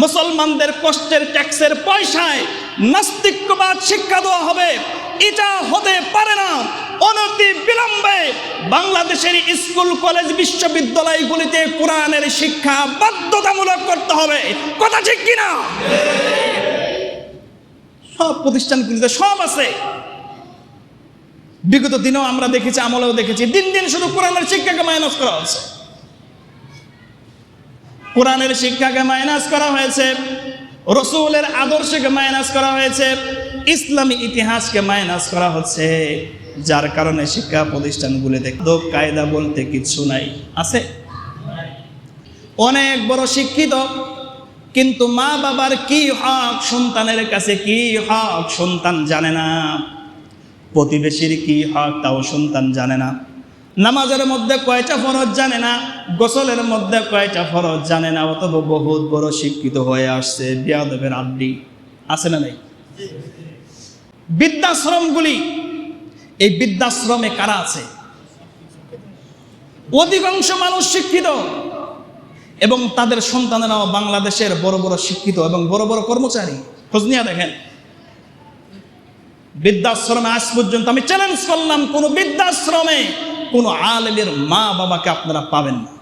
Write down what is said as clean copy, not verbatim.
মুসলমানদের কষ্টের ট্যাক্সের পয়সায় নাস্তিক্যবাদ শিক্ষা দেওয়া হবে, এটা হতে পারে না। অনতি বিলম্বে বাংলাদেশের স্কুল কলেজ বিশ্ববিদ্যালয়গুলিতে কোরআনের শিক্ষা বাধ্যতামূলক করতে হবে। কথা ঠিক কিনা? সব প্রতিষ্ঠানগুলিতে সব আছে। বিগত দিনেও আমরা দেখেছি, আমলেও দেখেছি, দিন দিন শুধু কোরআনের শিক্ষাকে মাইনাস করা হচ্ছে। কোরআনের শিক্ষাকে মাইনাস করা হয়েছে, রসুলের আদর্শকে মাইনাস করা হয়েছে, ইসলামী ইতিহাসকে মাইনাস করা হচ্ছে, যার কারণে শিক্ষা প্রতিষ্ঠানগুলিতে আদব কায়দা বলতে কিছু নাই। আছে অনেক বড় শিক্ষিত, কিন্তু মা বাবার কি হক, সন্তানের কাছে কি হক সন্তান জানে না, প্রতিবেশীর কি হক তাও সন্তান জানে না, নামাজের মধ্যে কয়টা ফরজ জানে না, গোসলের মধ্যে কয়টা ফরজ জানে না, অথবা বহুত বড় শিক্ষিত হয়ে আসছে, বিয়াদবের আড্ডি। আছে না নাই? বৃদ্ধাশ্রমগুলি, এই বৃদ্ধাশ্রমে কারা আছে? অধিকাংশ মানুষ শিক্ষিত এবং তাদের সন্তানেরাও বাংলাদেশের বড় বড় শিক্ষিত এবং বড় বড় কর্মচারী। খোঁজ নিয়ে দেখেন, বৃদ্ধাশ্রমে আজ পর্যন্ত আমি চ্যালেঞ্জ করলাম, কোন বৃদ্ধাশ্রমে কোন আলেমের মা বাবাকে আপনারা পাবেন না।